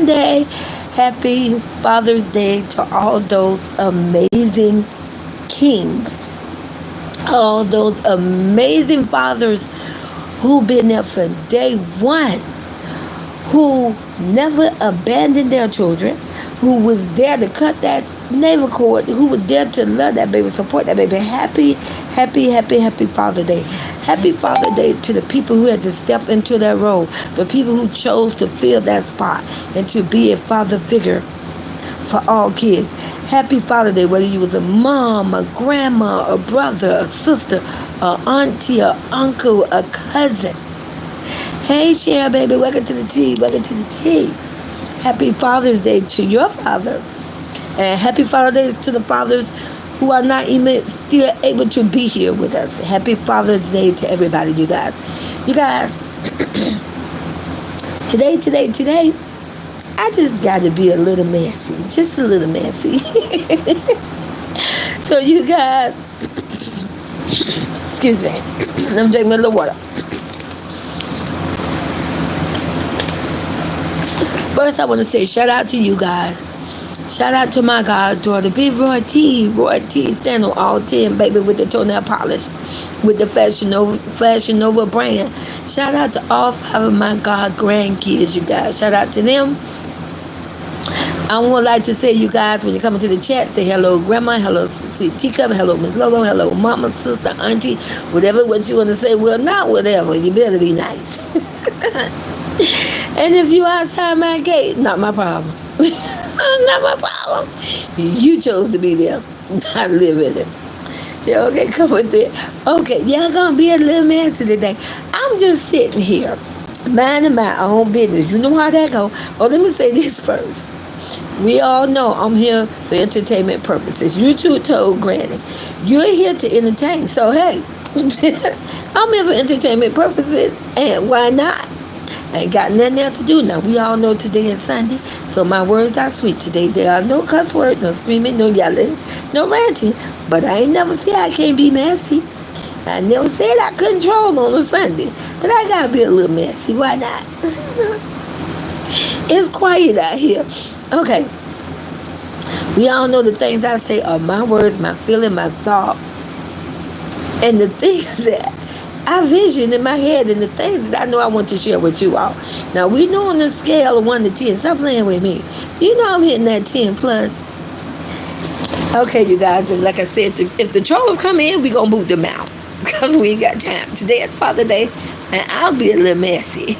Sunday. Happy Father's Day to all those amazing kings, all those amazing fathers who been there for day one, who never abandoned their children, who was there to cut that navel cord, who was there to love that baby, support that baby. Happy, happy, happy, happy Father Day. Happy Father Day to the people who had to step into that role, the people who chose to fill that spot and to be a father figure for all kids. Happy Father Day, whether you was a mom, a grandma, a brother, a sister, a auntie, a uncle, a cousin. Hey, Cher, baby, welcome to the tea, welcome to the tea. Happy Father's Day to your father. And happy Father's Day to the fathers who are not even still able to be here with us. Happy Father's Day to everybody, you guys. You guys, today, I just got to be a little messy. Just a little messy. So you guys, excuse me. Let me drink a little water. First, I want to say shout out to you guys. Shout out to my goddaughter, Big Roy T. Roy T stand on all 10, baby, with the toenail polish, with the Fashion Nova brand. Shout out to all 5 of my grandkids, you guys. Shout out to them. I would like to say, you guys, when you come into the chat, say hello, Grandma, hello, Sweet Teacup, hello, Miss Lolo, hello, Mama, Sister, Auntie, whatever what you want to say. Well, not whatever. You better be nice. And if you outside my gate, not my problem. Not my problem. You chose to be there, not live in it. So, okay, come with it. Okay, y'all gonna be a little messy today. I'm just sitting here, minding my own business. You know how that go. Oh, let me say this first. We all know I'm here for entertainment purposes. You too told Granny. You're here to entertain. So, hey, I'm here for entertainment purposes. And why not? I ain't got nothing else to do now. We all know today is Sunday, so my words are sweet today. There are no cuss words, no screaming, no yelling, no ranting. But I ain't never said I can't be messy. I never said I couldn't troll on a Sunday. But I gotta be a little messy. Why not? It's quiet out here. Okay. We all know the things I say are my words, my feeling, my thought, and the things that I vision in my head and the things that I know I want to share with you all. Now, we know on the scale of 1 to 10. Stop playing with me. You know I'm hitting that 10 plus. Okay, you guys, and like I said, if the trolls come in, we going to boot them out. Because we ain't got time. Today is Father Day, and I'll be a little messy.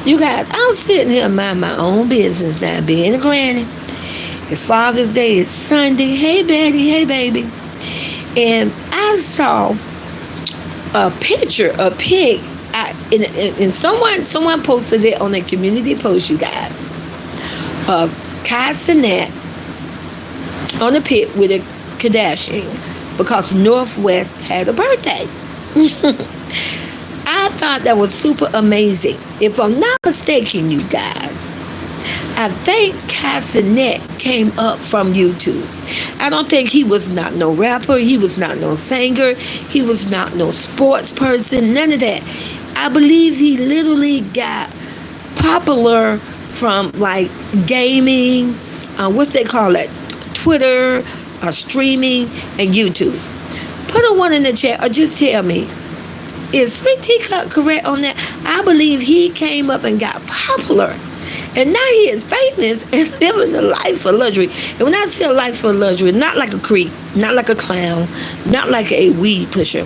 You guys, I'm sitting here mind my own business now, being a granny. It's Father's Day. It's Sunday. Hey, Betty. Hey, baby. And I saw a picture, a pig, and someone posted it on a community post, you guys, of Kai Cenat on a pit with a Kardashian because Northwest had a birthday. I thought that was super amazing. If I'm not mistaken, you guys, I think Kai Cenat came up from YouTube. I don't think he was not no rapper. He was not no singer. He was not no sports person. None of that. I believe he literally got popular from like gaming, what they call it, Twitter, streaming, and YouTube. Put a 1 in the chat or just tell me, is Sweet Teacup correct on that? I believe he came up and got popular. And now he is famous and living a life of luxury. And when I say a life of luxury, not like a creep, not like a clown, not like a weed pusher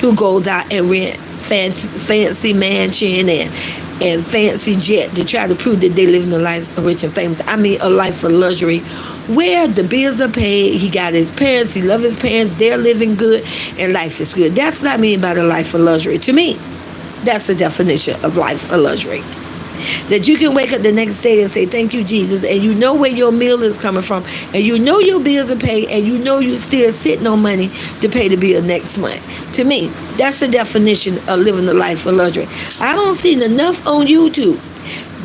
who goes out and rent fancy mansion and fancy jet to try to prove that they living a life of rich and famous. I mean a life of luxury where the bills are paid, he got his parents, he loves his parents, they're living good, and life is good. That's what I mean by the life of luxury. To me, that's the definition of life of luxury. That you can wake up the next day and say, thank you, Jesus, and you know where your meal is coming from, and you know your bills are paid, and you know you're still sitting on money to pay the bill next month. To me, that's the definition of living the life of luxury. I don't see enough on YouTube.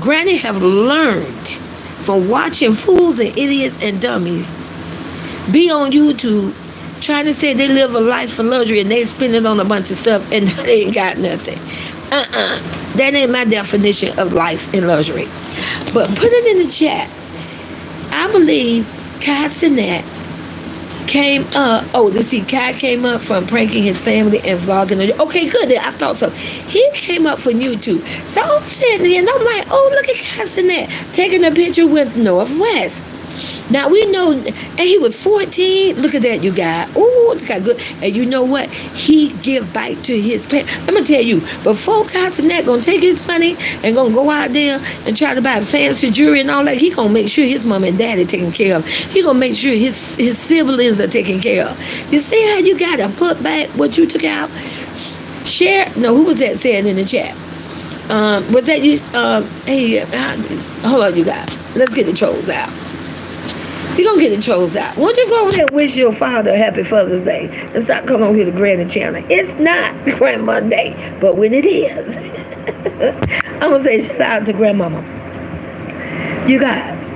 Granny have learned from watching fools and idiots and dummies be on YouTube trying to say they live a life of luxury and they spend it on a bunch of stuff and they ain't got nothing. That ain't my definition of life and luxury. But put it in the chat. I believe Cassinet came up. Oh, let's see. Kai came up from pranking his family and vlogging. Okay, good. I thought so. He came up from YouTube. So I'm sitting here and I'm like, oh, look at Cassinet taking a picture with Northwest. Now we know, and he was 14. Look at that, you guys. Oh, look how good. And you know what? He give back to his parents. I'm gonna tell you, before Cassinet gonna take his money and gonna go out there and try to buy fancy jewelry and all that, he gonna make sure his mom and daddy taken care of. He gonna make sure his siblings are taken care of. You see how you gotta put back what you took out? Share. No, who was that saying in the chat? Was that you? Hey, hold on, you guys. Let's get the trolls out. We're going to get the trolls out. Why don't you go over there and wish your father a happy Father's Day and stop coming over here to Granny Channel. It's not Grandma Day, but when it is, I'm going to say shout out to Grandmama. You guys,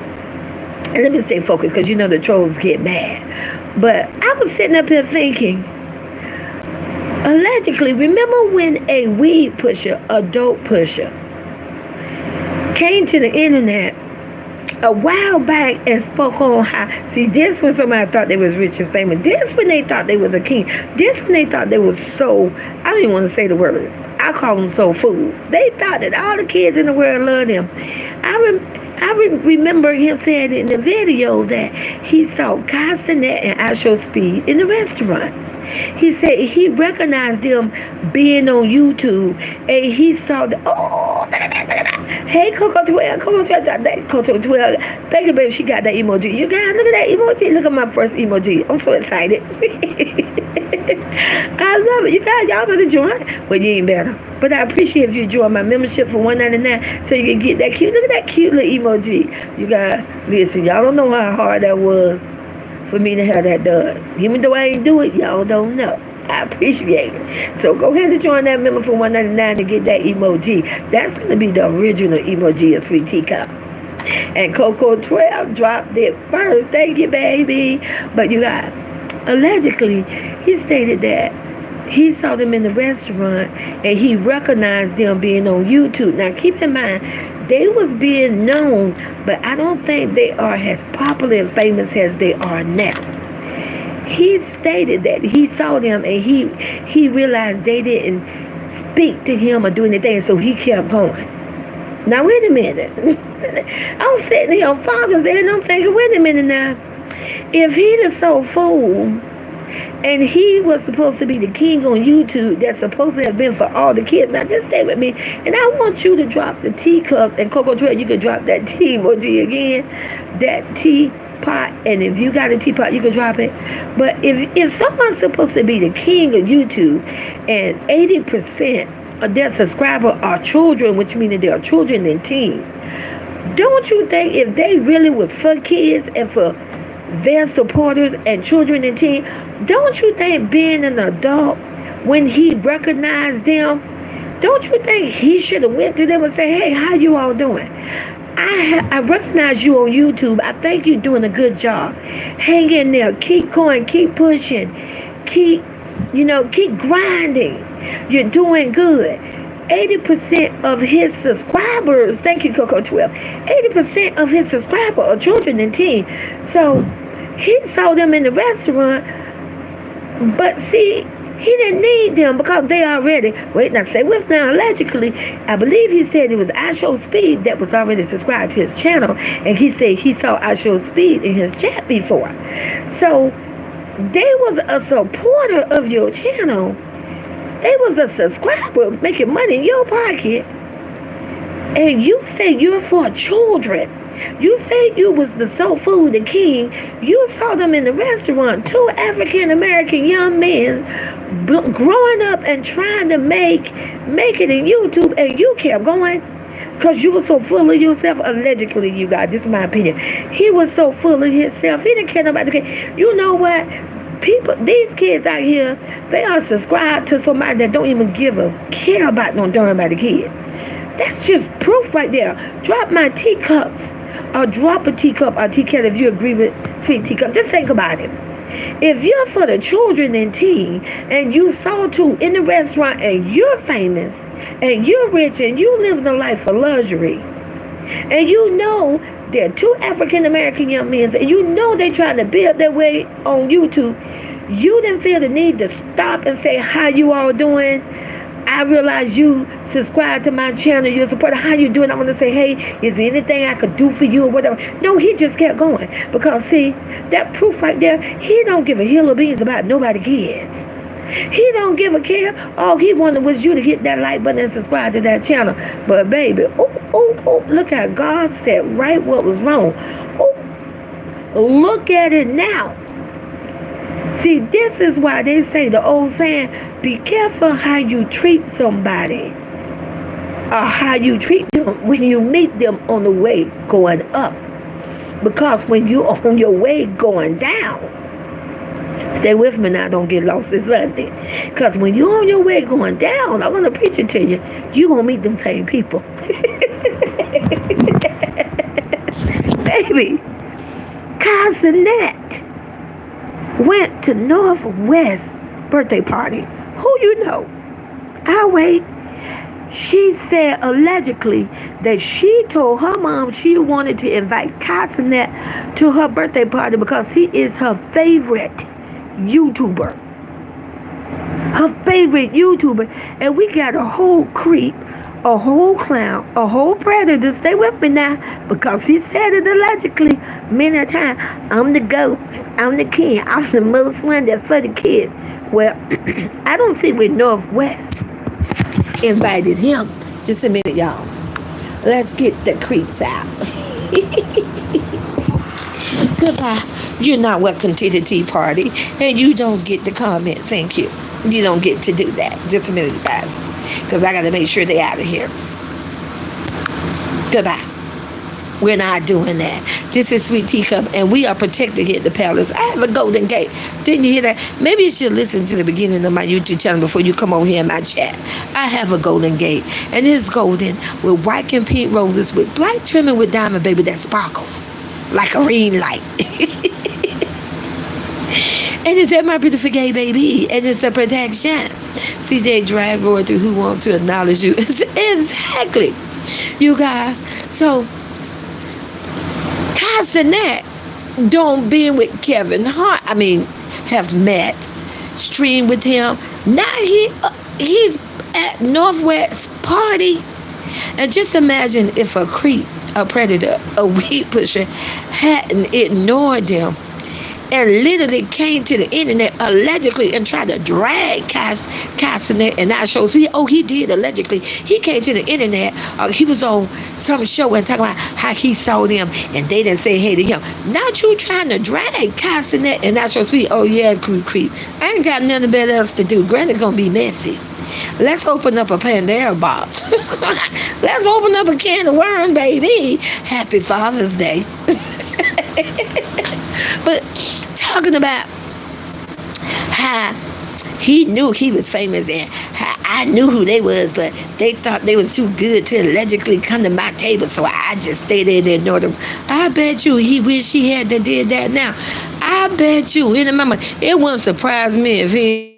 and let me stay focused because you know the trolls get mad. But I was sitting up here thinking, allegedly, remember when a weed pusher, a dope pusher, came to the internet a while back and spoke on how, see, this when somebody thought they was rich and famous. This when they thought they was a king. This when they thought they was so, I don't even want to say the word. I call them soul food. They thought that all the kids in the world loved them. I remember him saying in the video that he saw Cassinet and Asho Speed in the restaurant. He said he recognized them being on YouTube, and he saw the, oh, hey, Coco 12, Coco 12, Coco 12. Thank you, baby. She got that emoji. You guys, look at that emoji. Look at my first emoji. I'm so excited. I love it. You guys, y'all better join. Well, you ain't better. But I appreciate if you join my membership for $1.99 so you can get that cute, look at that cute little emoji. You guys, listen, y'all don't know how hard that was for me to have that done. Even though I ain't do it, y'all don't know. I appreciate it. So go ahead and join that member for $1.99 to get that emoji. That's going to be the original emoji of Sweet Teacup. And Coco 12 dropped it first. Thank you, baby. But you guys, allegedly, he stated that he saw them in the restaurant and he recognized them being on YouTube. Now, keep in mind, they was being known, but I don't think they are as popular and famous as they are now. He stated that he saw them and he realized they didn't speak to him or do anything, so he kept going. Now, wait a minute. I'm sitting here on Father's Day and I'm thinking, wait a minute now. If he the soul fool, and he was supposed to be the king on YouTube that's supposed to have been for all the kids. Now, just stay with me. And I want you to drop the teacups. And Coco 12, you can drop that tea emoji again. That teapot. And if you got a teapot, you can drop it. But if someone's supposed to be the king of YouTube and 80% of their subscribers are children, which means that they are children and teens, don't you think if they really was for kids and for their supporters and children and teens, don't you think being an adult, when he recognized them, don't you think he should have went to them and said, hey, how you all doing? I recognize you on YouTube. I think you're doing a good job. Hang in there. Keep going. Keep pushing. Keep grinding. You're doing good. 80% of his subscribers, thank you, Coco 12, 80% of his subscribers are children and teens. So he saw them in the restaurant, but see, he didn't need them because they already, wait, now stay with now, allegedly, I believe he said it was Asho Speed that was already subscribed to his channel, and he said he saw Asho Speed in his chat before. So they was a supporter of your channel. They was a subscriber making money in your pocket. And you say you're for children. You say you was the soul food, the king. You saw them in the restaurant, 2 African-American young men growing up and trying to make it in YouTube, and you kept going because you were so full of yourself. Allegedly, you guys, this is my opinion. He was so full of himself. He didn't care about the kid. You know what? People, these kids out here, they are subscribed to somebody that don't even care about no darn about the kid. That's just proof right there. Drop my teacups, or drop a teacup or teacup if you agree with Sweet Teacup. Just think about it. If you're for the children and teen, and you saw 2 in the restaurant and you're famous, and you're rich and you live a life of luxury, and you know there are two African American young men, and you know they're trying to build their way on YouTube, you didn't feel the need to stop and say, how you all doing? I realize you subscribe to my channel, you're a supporter, how you doing? I want to say, hey, is there anything I could do for you or whatever? No, he just kept going. Because see, that proof right there, he don't give a hill of beans about nobody kids. He don't give a care. All he wanted was you to hit that like button and subscribe to that channel. But baby, look how God said right what was wrong. Look at it now. See, this is why they say the old saying, be careful how you treat somebody or how you treat them when you meet them on the way going up. Because when you're on your way going down, stay with me now, don't get lost this Sunday. Because when you're on your way going down, I'm going to preach it to you, you're going to meet them same people. Baby, Casanet went to Northwest birthday party. Who you know? I'll wait. She said allegedly that she told her mom she wanted to invite Casanet to her birthday party because he is her favorite YouTuber. Her favorite YouTuber. And we got a whole creep, a whole clown, a whole predator. Stay with me now, because he said it allegedly many a time. I'm the GOAT. I'm the king. I'm the most one that's for the kids. Well, I don't see where Northwest invited him. Just a minute, y'all. Let's get the creeps out. Goodbye. You're not welcome to the tea party, and you don't get to comment. Thank you. You don't get to do that. Just a minute, you guys, because I got to make sure they're out of here. Goodbye. We're not doing that. This is Sweet Teacup, and we are protected here at the palace. I have a golden gate. Didn't you hear that? Maybe you should listen to the beginning of my YouTube channel before you come over here in my chat. I have a golden gate, and it's golden with white and pink roses with black trimming with diamond, baby, that sparkles like a ring light. And it's at my beautiful gay baby, and it's a protection. CJ Drag Roar to who want to acknowledge you. Exactly. You guys. So Casanet don't been with Kevin Hart. I mean, have met, streamed with him. Now he's at Northwest party. And just imagine if a creep, a predator, a weed pusher hadn't ignored them and literally came to the internet allegedly and tried to drag Casanet and that show. See, he did allegedly. He came to the internet. He was on some show and talking about how he saw them and they didn't say hey to him. Not you trying to drag Casanet and that show. Sweet. Oh yeah, creep. I ain't got nothing better else to do. Granted, gonna be messy. Let's open up a Pandora box. Let's open up a can of worms, baby. Happy Father's Day. But talking about how he knew he was famous and how I knew who they was, but they thought they was too good to allegedly come to my table, so I just stayed there and ignored them. I bet you he wish he had to did that now. I bet you, in the moment, it wouldn't surprise me if he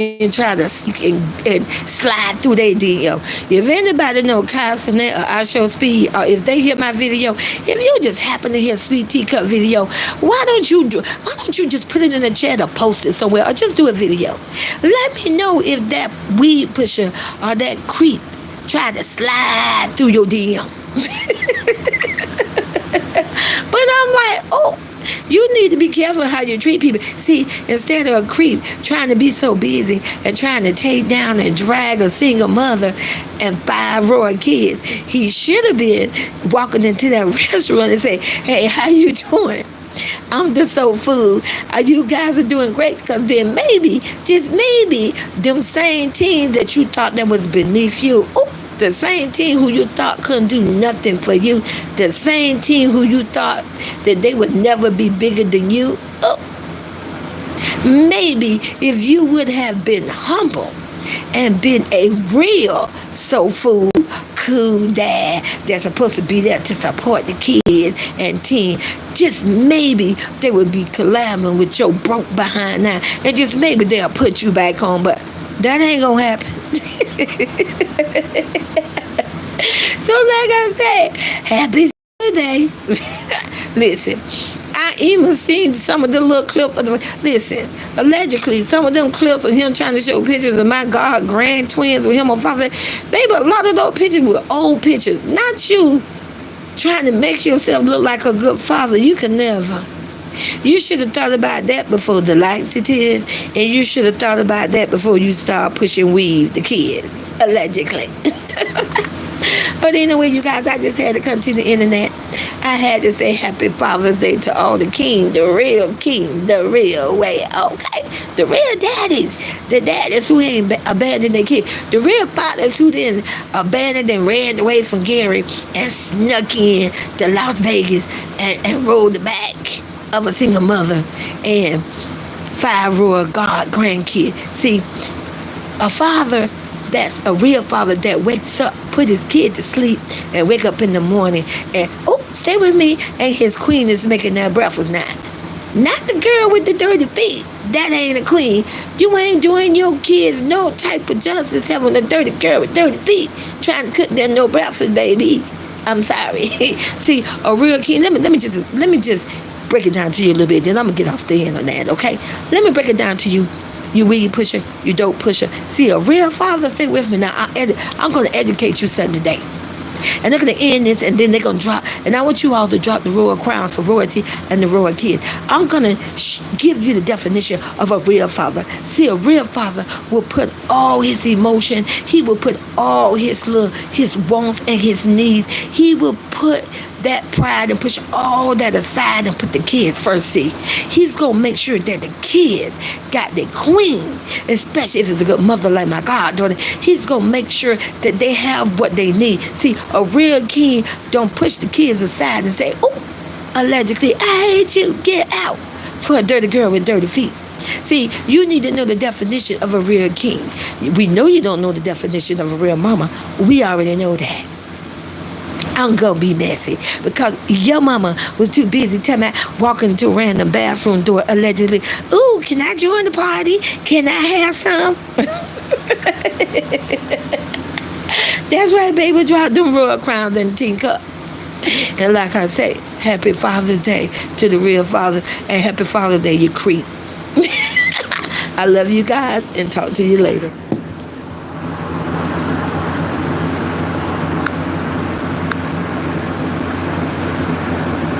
and try to and slide through their DM. If anybody know Casanet or I Show Speed, or if they hear my video, if you just happen to hear Sweet Teacup video, why don't you just put it in the chat or post it somewhere, or just do a video? Let me know if that weed pusher or that creep tried to slide through your DM. But I'm like, oh, you need to be careful how you treat people. See, instead of a creep trying to be so busy and trying to take down and drag a single mother and 5 royal kids, he should have been walking into that restaurant and say, hey, how you doing? I'm the soul food. You guys are doing great. Because then maybe, just maybe, them same teams that you thought that was beneath you, the same team who you thought couldn't do nothing for you, the same team who you thought that they would never be bigger than you, maybe if you would have been humble and been a real soul food, cool dad that's supposed to be there to support the kids and teen, just maybe they would be collabing with your broke behind now, and just maybe they'll put you back home. But That ain't gonna happen. So like I said, happy birthday. Listen, I even seen some of the little clip of the, listen, allegedly some of them clips of him trying to show pictures of my God grand twins with him on father. Baby, a lot of those pictures were old pictures. Not you trying to make yourself look like a good father. You can never. You should have thought about that before the laxative, and you should have thought about that before you start pushing weave to kids, allegedly. But anyway, you guys, I just had to come to the internet. I had to say happy Father's Day to all the king, the real way, okay? The real daddies, the daddies who ain't abandoned their kid, the real fathers who didn't abandon and ran away from Gary and snuck in to Las Vegas and rode the back of a single mother and 5-royal God grandkid. See, a father that's a real father that wakes up, put his kid to sleep, and wake up in the morning and, oh, stay with me, and his queen is making that breakfast now. Not the girl with the dirty feet. That ain't a queen. You ain't doing your kids no type of justice having a dirty girl with dirty feet trying to cook them no breakfast, baby. I'm sorry. See, a real king, let me just break it down to you a little bit, then I'm gonna get off the end on that, okay? Let me break it down to you. You weed pusher, you dope pusher. See, a real father, stay with me now. I'm going to educate you Sunday today. And they're going to end this, and then they're going to drop. And I want you all to drop the royal crowns for royalty and the royal kids. I'm going to give you the definition of a real father. See, a real father will put all his emotion, he will put all his wants and his needs. He will put that pride and push all that aside and put the kids first. See, he's going to make sure that the kids got their queen, especially if it's a good mother like my goddaughter. He's going to make sure that they have what they need. See, a real king don't push the kids aside and say, oh, allegedly, I hate you, get out, for a dirty girl with dirty feet. See, you need to know the definition of a real king. We know you don't know the definition of a real mama. We already know that. I'm gonna be messy because your mama was too busy telling me walking into a random bathroom door allegedly. Ooh, can I join the party? Can I have some? That's right, baby. Drop them royal crowns and teacup. And like I say, happy Father's Day to the real father, and happy Father's Day, you creep. I love you guys, and talk to you later.